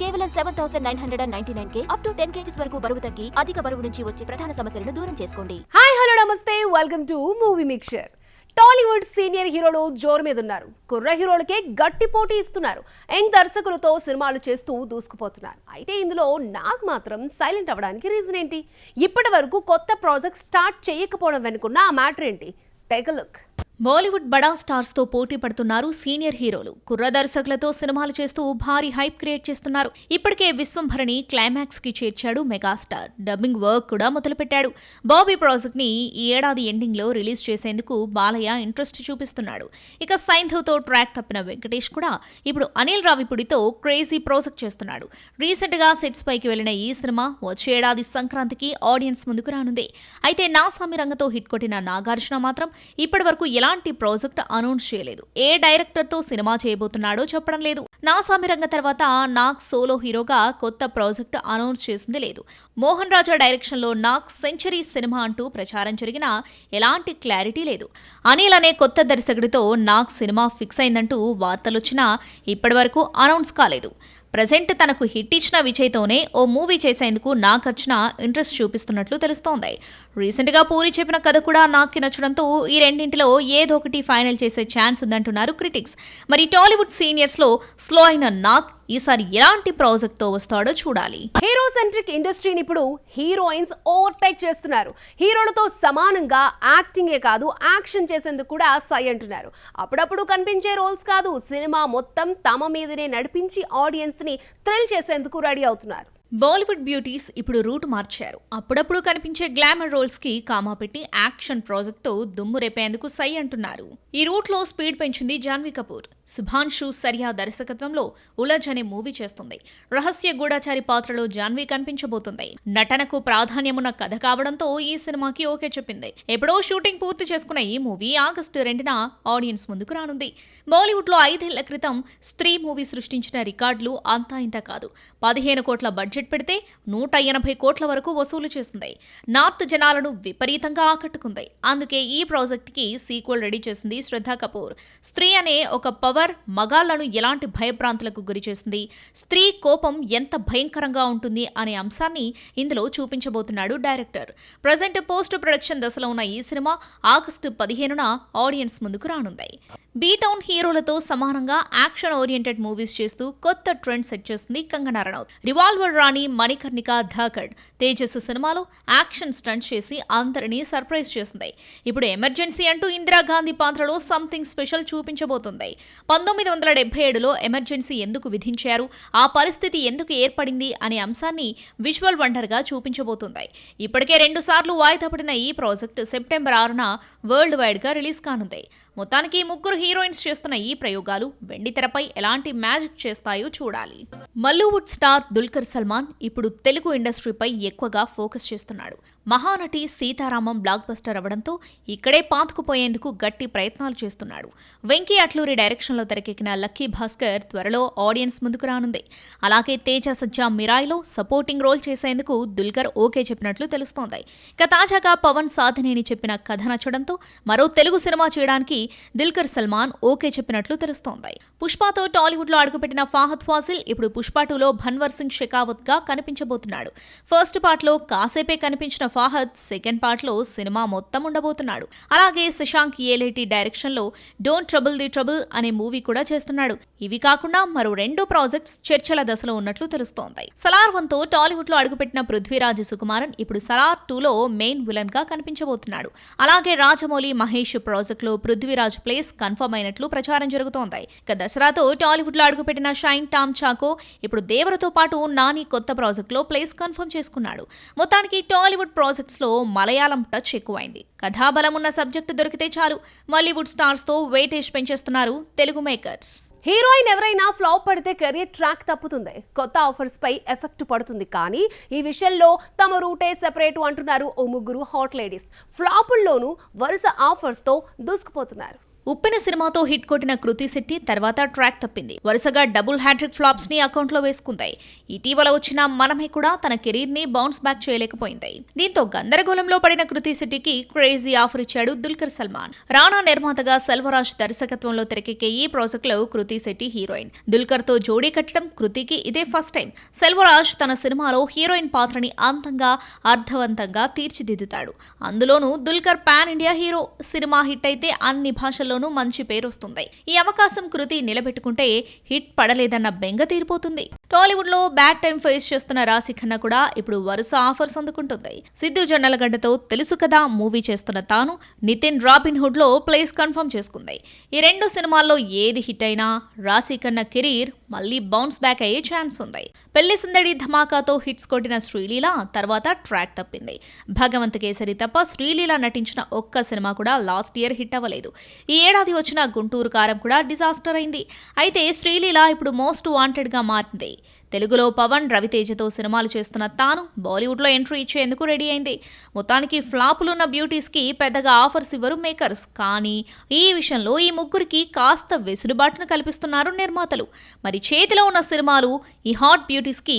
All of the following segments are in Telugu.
కేవలం 7,999K అప్ టు 10 kgs వరకు బరువు తగ్గి అధిక బరువు నుంచి వచ్చే ప్రధాన సమస్యలను దూరం చేసుకోండి. హాయ్ హలో నమస్తే, welcome to movie mixture. Tollywood senior హీరోలు జోరు మీద ఉన్నారు. కుర్ర హీరోలకే గట్టి పోటీ ఇస్తున్నారు. యంగ్ దర్శకులతో సినిమాలు చేస్తూ దూసుకుపోతున్నారు. అయితే ఇందులో నాకు మాత్రం సైలెంట్ అవ్వడానికి రీజన్ ఏంటి? ఇప్పటి వరకు కొత్త ప్రాజెక్ట్ స్టార్ట్ చేయకపోవడం వెనుకున్న ఆ మ్యాటర్ ఏంటి? Take a look. బాలీవుడ్ బడా స్టార్స్ తో పోటీ పడుతున్నారు సీనియర్ హీరోలు. కుర్ర దర్శకులతో సినిమాలు చేస్తూ భారీ హైప్ క్రియేట్ చేస్తున్నారు. ఇప్పటికే విశ్వంభరణి క్లైమాక్స్ కి చేర్చాడు మెగాస్టార్. డబ్బింగ్ వర్క్ కూడా మొదలుపెట్టాడు. బాబీ ప్రాజెక్ట్ ని ఈ ఏడాది ఎండింగ్ లో రిలీజ్ చేసేందుకు బాలయ్య ఇంట్రెస్ట్ చూపిస్తున్నాడు. ఇక సైంధవ్ తో ట్రాక్ తప్పిన వెంకటేష్ కూడా ఇప్పుడు అనిల్ రావిపూడితో క్రేజీ ప్రాజెక్ట్ చేస్తున్నాడు. రీసెంట్ గా సెట్స్ పైకి వెళ్లిన ఈ సినిమా వచ్చే ఏడాది సంక్రాంతికి ఆడియన్స్ ముందుకు రానుంది. అయితే నాసామి రంగతో హిట్ కొట్టిన నాగార్జున మాత్రం ఇప్పటి వరకు ఎలాంటి ప్రాజెక్ట్ అనౌన్స్ చేయలేదు. ఏ డైరెక్టర్ తో సినిమా చేయబోతున్నాడో చెప్పడం లేదు. నాసామి రంగ తర్వాత నాగ్ సోలో హీరోగా కొత్త ప్రాజెక్ట్ అనౌన్స్ చేసింది లేదు. మోహన్ రాజా డైరెక్షన్ లో నాగ్ సెంచరీ సినిమా అంటూ ప్రచారం జరిగినా ఎలాంటి క్లారిటీ లేదు. అనిల్ అనే కొత్త దర్శకుడితో నాగ్ సినిమా ఫిక్స్ అయిందంటూ వార్తలొచ్చినా ఇప్పటి వరకు అనౌన్స్ కాలేదు. ప్రజెంట్ తనకు హిట్ ఇచ్చిన విజయ్తోనే ఓ మూవీ చేసేందుకు నాగార్జున ఇంట్రెస్ట్ చూపిస్తున్నట్లు తెలుస్తోంది. రీసెంట్ గా పూరి చెప్పిన కథ కూడా నాగ్కి నచ్చడంతో ఈ రెండింటిలో ఏదో ఒకటి ఫైనల్ చేసే ఛాన్స్ ఉందంటున్నారు క్రిటిక్స్. మరి టాలీవుడ్ సీనియర్స్ లో స్లో అయిన నాగ్ ఈసారి ఎలాంటి ప్రాజెక్ట్ తో వస్తాడో చూడాలి. హీరో సెంట్రిక్ ఇండస్ట్రీని ఇప్పుడు హీరోయిన్స్ ఓవర్టేక్ చేస్తున్నారు. హీరోలతో సమానంగా యాక్టింగే కాదు, యాక్షన్ చేసేందుకు కూడా సై అంటున్నారు. అప్పుడప్పుడు కనిపించే రోల్స్ కాదు, సినిమా మొత్తం తమ మీదనే నడిపించి ఆడియన్స్ ని థ్రిల్ చేసేందుకు రెడీ అవుతున్నారు. బాలీవుడ్ బ్యూటీస్ ఇప్పుడు రూట్ మార్చారు. అప్పుడప్పుడు కనిపించే గ్లామర్ రోల్స్ కి కామా పెట్టి యాక్షన్ ప్రాజెక్ట్ తో దుమ్ము రేపేందుకు సై అంటున్నారు. ఈ రూట్ లో స్పీడ్ పెంచింది జాన్వీ కపూర్. సుభాన్షు సరియా దర్శకత్వంలో ఉలజ్ అనే మూవీ చేస్తుంది. రహస్య గూఢచారి పాత్రలో జాన్వీ కనిపించబోతుంది. నటనకు ప్రాధాన్యమున్న కథ కావడంతో ఈ సినిమాకి ఓకే చెప్పింది. ఎప్పుడో షూటింగ్ పూర్తి చేసుకున్న ఈ మూవీ ఆగస్టు 2న ఆడియన్స్ ముందుకు రానుంది. బాలీవుడ్ లో 5 ఏళ్ల క్రితం స్త్రీ మూవీ సృష్టించిన రికార్డులు అంతా ఇంత కాదు. 15 కోట్ల బడ్జెట్ పెడితే 180 కోట్ల వరకు వసూలు చేసింది. నార్త్ జనాలను విపరీతంగా ఆకట్టుకుంది. అందుకే ఈ ప్రాజెక్ట్ కి సీక్వెల్ రెడీ చేసింది శ్రద్ధా కపూర్. స్త్రీ అనే ఒక పవర్ మగాళ్లను ఎలాంటి భయభ్రాంతులకు గురి చేసింది, స్త్రీ కోపం ఎంత భయంకరంగా ఉంటుంది అనే అంశాన్ని ఇందులో చూపించబోతున్నాడు డైరెక్టర్. ప్రజెంట్ పోస్ట్ ప్రొడక్షన్ దశలో ఉన్న ఈ సినిమా ఆగస్టు 15న ఆడియన్స్ ముందుకు రానుంది. బీటౌన్ హీరోలతో సమానంగా యాక్షన్ ఓరియంటెడ్ మూవీస్ చేస్తూ కొత్త ట్రెండ్ సెట్ చేస్తుంది కంగనా రనౌత్. రివాల్వర్ రాణి, మణికర్ణిక, ధాకడ్, తేజస్ సినిమాలో యాక్షన్ స్టంట్ చేసి అందరినీ సర్ప్రైజ్ చేసింది. ఇప్పుడు ఎమర్జెన్సీ అంటూ ఇందిరాగాంధీ పాత్రలో సంథింగ్ స్పెషల్ చూపించబోతుంది. 1977లో ఎమర్జెన్సీ ఎందుకు విధించారు, ఆ పరిస్థితి ఎందుకు ఏర్పడింది అనే అంశాన్ని విజువల్ వండర్ గా చూపించబోతుంది. ఇప్పటికే 2 సార్లు వాయిదా పడిన ఈ ప్రాజెక్ట్ సెప్టెంబర్ 6న వరల్డ్ వైడ్ గా రిలీజ్ కానుంది. మొత్తానికి 3 హీరోయిన్స్ చేస్తున్న ఈ ప్రయోగాలు వెండితెరపై ఎలాంటి మ్యాజిక్ చేస్తాయో చూడాలి. మల్లీవుడ్ స్టార్ దుల్కర్ సల్మాన్ ఇప్పుడు తెలుగు ఇండస్ట్రీపై ఎక్కువగా ఫోకస్ చేస్తున్నాడు. మహానటి సీతారామం బ్లాక్ బస్టర్ అవడంతో ఇక్కడే పాతుకుపోయేందుకు గట్టి ప్రయత్నాలు చేస్తున్నాడు. వెంకీ అట్లూరి డైరెక్షన్లో తెరకెక్కిన లక్కీ భాస్కర్ త్వరలో ఆడియన్స్ ముందుకు రానుంది. అలాగే తేజ సజ్జా మిరాయిలో సపోర్టింగ్ రోల్ చేసేందుకు దుల్కర్ ఓకే చెప్పినట్లు తెలుస్తోంది. ఇక తాజాగా పవన్ సాధినేని చెప్పిన కథ నచ్చడంతో మరో తెలుగు సినిమా చేయడానికి దుల్కర్ సల్మాన్ ఓకే చెప్పినట్లు తెలుస్తోంది. పుష్పతో టాలీవుడ్ లో అడుగుపెట్టిన ఫాహద్ ఫాసిల్ ఇప్పుడు పుష్ప 2లో భన్వర్ సింగ్ షెకావత్ గా కనిపించబోతున్నాడు. ఫస్ట్ పార్ట్ లో కాసేపే కనిపించిన ఫాహద్ సెకండ్ పార్ట్ లో సినిమా మొత్తం ఉండబోతున్నాడు. అలాగే శశాంక్ ఏలేటి డైరెక్షన్ లో డోంట్ ట్రబుల్ ది ట్రబుల్ అనే మూవీ కూడా చేస్తున్నాడు. ఇవి కాకుండా మరో 2 ప్రాజెక్ట్స్ చర్చల దశలో ఉన్నట్లు తెలుస్తోంది. సలార్ 1తో టాలీవుడ్ లో అడుగుపెట్టిన పృథ్వీరాజ్ సుకుమారన్ ఇప్పుడు సలార్ 2లో మెయిన్ విలన్ గా కనిపించబోతున్నాడు. అలాగే రాజమౌళి మహేష్ ప్రాజెక్ట్ లో పృథ్వీరాజ్ ప్లేస్ కన్ఫర్మ్ అయినట్లు ప్రచారం జరుగుతోంది. ఇక దసరాతో టాలీవుడ్ లో అడుగుపెట్టిన షైన్ టామ్ చాకో ఇప్పుడు దేవరతో పాటు నాని కొత్త ప్రాజెక్ట్ లో ప్లేస్ కన్ఫర్మ్ చేసుకున్నాడు. మొత్తానికి టాలీవుడ్ ప్రాజెక్ట్స్ లో మలయాళం టచ్ ఎక్కువైంది. కథాబలం ఉన్న సబ్జెక్టు దొరికితే చాలు బాలీవుడ్ స్టార్స్ తో వెయిటేజ్ పెంచేస్తున్నారు తెలుగు మేకర్స్. హీరోయిన్ ఎవరైనా ఫ్లాప్ పడితే కెరీర్ ట్రాక్ తప్పుతుంది, కొత్త ఆఫర్స్ పై ఎఫెక్ట్ పడుతుంది. కానీ ఈ విషయంలో తమ రూటే సెపరేట్ అంటున్నారు ఓ 3 హాట్ లేడీస్. ఫ్లాపుల్లోనూ వరుస ఆఫర్స్ తో దూసుకుపోతున్నారు. ఉప్పెన సినిమాతో హిట్ కొట్టిన కృతి శెట్టి తర్వాత ట్రాక్ తప్పింది. వరుసగా డబుల్ హ్యాట్రిక్ ఫ్లాప్స్ ని అకౌంట్లో వేసుకుంది. ఇటీవల వచ్చిన మనమే కూడా తన కెరీర్ ని బౌన్స్ బ్యాక్ చేయలేకపోయింది. దీంతో గందరగోళంలో పడిన కృతి శెట్టికి క్రేజీ ఆఫర్ ఇచ్చాడు దుల్కర్ సల్మాన్. రాణా నిర్మాతగా సెల్వరాజ్ దర్శకత్వంలో తెరకెక్కే ఈ ప్రాజెక్ట్ లో కృతి శెట్టి హీరోయిన్. దుల్కర్ తో జోడీ కట్టడం కృతికి ఇదే ఫస్ట్ టైం. సెల్వరాజ్ తన సినిమాలో హీరోయిన్ పాత్రని అందంగా అర్థవంతంగా తీర్చిదిద్దుతాడు. అందులోనూ Dulquer pan India hero. Cinema hit అయితే అన్ని భాషల్లోనూ మంచి పేరు వస్తుంది. ఈ అవకాశం కృతి నిలబెట్టుకుంటే హిట్ పడలేదన్న బెంగ తీరిపోతుంది. టాలీవుడ్ లో బ్యాడ్ టైం ఫేస్ చేస్తున్న రాశి ఖన్నా కూడా ఇప్పుడు వరుస ఆఫర్స్ అందుకుంటుంది. సిద్ధు జొన్నలగడ్డతో తెలుసు కదా మూవీ చేస్తున్న తాను నితిన్ రాబిన్ హుడ్ లో ప్లేస్ కన్ఫర్మ్ చేసుకుంది. ఈ రెండు సినిమాల్లో ఏది హిట్ అయినా రాశి ఖన్నా కెరీర్ మళ్లీ బౌన్స్ బ్యాక్ అయ్యే ఛాన్స్ ఉంది. పెళ్లి సందడి ధమాకాతో హిట్స్ కొట్టిన శ్రీలీల తర్వాత ట్రాక్ తప్పింది. భగవంత్ కేసరి తప్ప శ్రీలీల నటించిన ఒక్క సినిమా కూడా లాస్ట్ ఇయర్ హిట్ అవ్వలేదు. ఈ ఏడాది వచ్చిన గుంటూరు కారం కూడా డిజాస్టర్ అయింది. అయితే శ్రీలీల ఇప్పుడు మోస్ట్ వాంటెడ్ గా మారింది. తెలుగులో పవన్, రవితేజతో సినిమాలు చేస్తున్న తాను బాలీవుడ్లో ఎంట్రీ ఇచ్చేందుకు రెడీ అయింది. మొత్తానికి ఫ్లాపులున్న బ్యూటీస్కి పెద్దగా ఆఫర్స్ ఇవ్వరు మేకర్స్. కానీ ఈ విషయంలో ఈ ముగ్గురికి కాస్త వెసులుబాటును కల్పిస్తున్నారు నిర్మాతలు. మరి చేతిలో ఉన్న సినిమాలు ఈ హాట్ బ్యూటీస్కి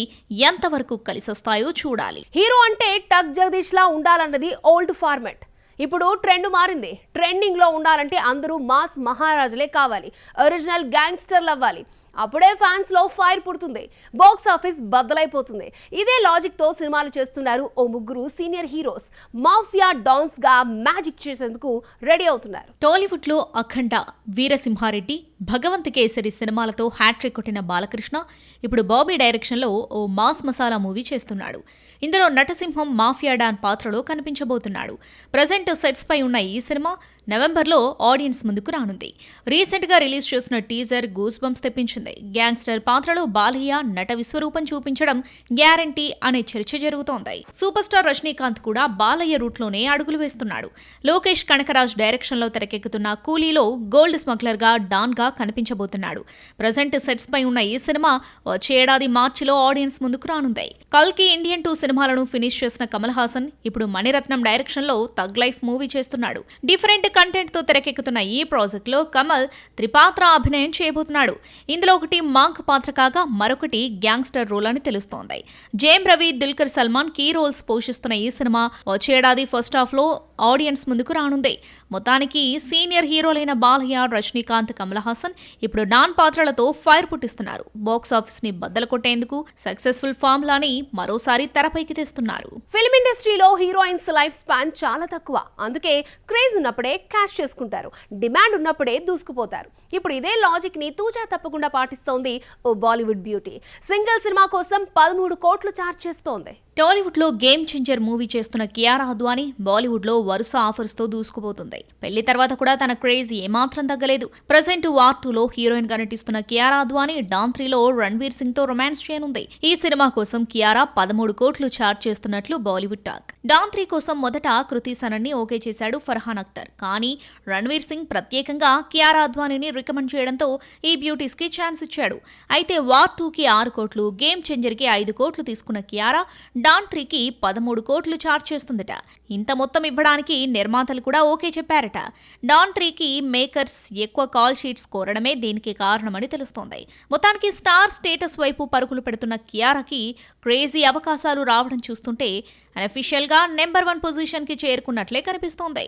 ఎంతవరకు కలిసొస్తాయో చూడాలి. హీరో అంటే టక్ జగదీష్ లా ఉండాలన్నది ఓల్డ్ ఫార్మాట్. ఇప్పుడు ట్రెండ్ మారింది. ట్రెండింగ్ లో ఉండాలంటే అందరూ మాస్ మహారాజులే కావాలి, ఒరిజినల్ గ్యాంగ్స్టర్లు అవ్వాలి. అప్పుడే ఫ్యాన్స్ లో ఫైర్ పుడుతుంది, బాక్స్ ఆఫీస్ బద్దలైపోతుంది. ఇదే లాజిక్ తో సినిమాలు చేస్తున్నారు ఓ ముగ్గురు సీనియర్ హీరోస్. మాఫియా డాన్స్ గా మ్యాజిక్ చేసేందుకు రెడీ అవుతున్నారు. టాలీవుడ్ లో అఖండ, వీరసింహారెడ్డి, భగవంత్ కేసరి సినిమాలతో హ్యాట్రిక్ కొట్టిన బాలకృష్ణ ఇప్పుడు బాబీ డైరెక్షన్లో ఓ మాస్ మసాలా మూవీ చేస్తున్నాడు. ఇందులో నటసింహం మాఫియా డాన్ పాత్రలో కనిపించబోతున్నాడు. ప్రజెంట్ సెట్స్ పై ఉన్న ఈ సినిమా నవంబర్లో ఆడియన్స్ ముందుకు రానుంది. రీసెంట్గా రిలీజ్ చేసిన టీజర్ గూస్ బంప్స్ తెప్పించింది. గ్యాంగ్స్టర్ పాత్రలో బాలయ్య నట విశ్వరూపం చూపించడం గ్యారంటీ అనే చర్చ జరుగుతోంది. సూపర్ స్టార్ రజనీకాంత్ కూడా బాలయ్య రూట్లోనే అడుగులు వేస్తున్నాడు. లోకేష్ కనకరాజ్ డైరెక్షన్లో తెరకెక్కుతున్న కూలీలో గోల్డ్ స్మగ్లర్ గా డాన్ గా కనిపించబోతున్నాడు. ప్రజెంట్ సెట్స్ పై ఉన్న ఈ సినిమా వచ్చే ఏడాది మార్చిలో ఆడియన్స్ ముందుకు రానుంది. కల్కి ఇండియన్ 2 సినిమాలను ఫినిష్ చేసిన కమల్ హాసన్ ఇప్పుడు మణిరత్నం డైరెక్షన్లో థగ్ లైఫ్ మూవీ చేస్తున్నాడు. డిఫరెంట్ కంటెంట్ తో తెరకెక్కుతున్న ఈ ప్రాజెక్ట్ లో కమల్ త్రిపాత్ర అభినయం చేయబోతున్నాడు. ఇందులో ఒకటి మాంక్ పాత్ర కాగా మరొకటి గ్యాంగ్స్టర్ రోల్ అని తెలుస్తోంది. జేమ్ రవి, దుల్కర్ సల్మాన్ కీ రోల్స్ పోషిస్తున్న ఈ సినిమా వచ్చే ఏడాది ఫస్ట్ హాఫ్ లో ఆడియన్స్ ముందుకు రానుంది. మొత్తానికి సీనియర్ హీరోలైన బాలయ్య, రజనీకాంత్, కమల్ హాసన్ ఇప్పుడు డాన్ పాత్రలతో ఫైర్ పుట్టిస్తున్నారు. బాక్స్ ఆఫీస్ ని బద్దలు కొట్టేందుకు సక్సెస్ఫుల్ ఫార్ములాని మరోసారి తెరపైకి తెస్తున్నారు. ఫిల్మ్ ఇండస్ట్రీలో హీరోయిన్స్ లైఫ్ స్పాన్ చాలా తక్కువ. అందుకే క్రేజ్ ఉన్నప్పుడే క్యాష్ చేసుకుంటారు, డిమాండ్ ఉన్నప్పుడే దూసుకుపోతారు. ఇప్పుడు ఇదే లాజిక్ ని తూచా తప్పకుండా పాటిస్తోంది ఓ బాలీవుడ్ బ్యూటీ. సింగిల్ సినిమా కోసం 13 కోట్లు చార్జ్ చేస్తోంది. టాలీవుడ్ లో గేమ్ చేంజర్ మూవీ చేస్తున్న కియారా అద్వానీ బాలీవుడ్ లో వరుస ఆఫర్స్ తో దూసుకుపోతుంది. పెళ్లి తర్వాత కూడా తన క్రేజ్ ఏమాత్రం తగ్గలేదు. ప్రజెంట్ వార్ 2లో హీరోయిన్ గా నటిస్తున్న కియారా అద్వానీ డాన్ 3లో రణ్వీర్ సింగ్ తో రొమాన్స్ చేయనుంది. ఈ సినిమా కోసం కియారా 13 కోట్లు చార్జ్ చేస్తున్నట్లు బాలీవుడ్ టాక్. డాన్ 3 కోసం మొదట కృతి సనన్ ని ఓకే చేశాడు ఫర్హాన్ అఖ్తర్. కానీ రణ్వీర్ సింగ్ ప్రత్యేకంగా కియారా అద్వానీని రికమెండ్ చేయడంతో ఈ బ్యూటీస్ కి ఛాన్స్ ఇచ్చాడు. అయితే వార్ 2కి 6 కోట్లు, గేమ్ చేంజర్ కి 5 కోట్లు తీసుకున్న కియారా డాన్ 3కి 13 కోట్లు చార్జ్ చేస్తుందట. ఇంత మొత్తం ఇవ్వడానికి నిర్మాతలు కూడా ఓకే చెప్పారట. డాన్ 3కి మేకర్స్ ఎక్కువ కాల్ షీట్స్ కోరడమే దీనికి కారణమని తెలుస్తోంది. మొత్తానికి స్టార్ స్టేటస్ వైపు పరుగులు పెడుతున్న కియారాకి క్రేజీ అవకాశాలు రావడం చూస్తుంటే అన్అఫీషియల్ గా నెంబర్ 1 పొజిషన్ కి చేరుకున్నట్లే కనిపిస్తోంది.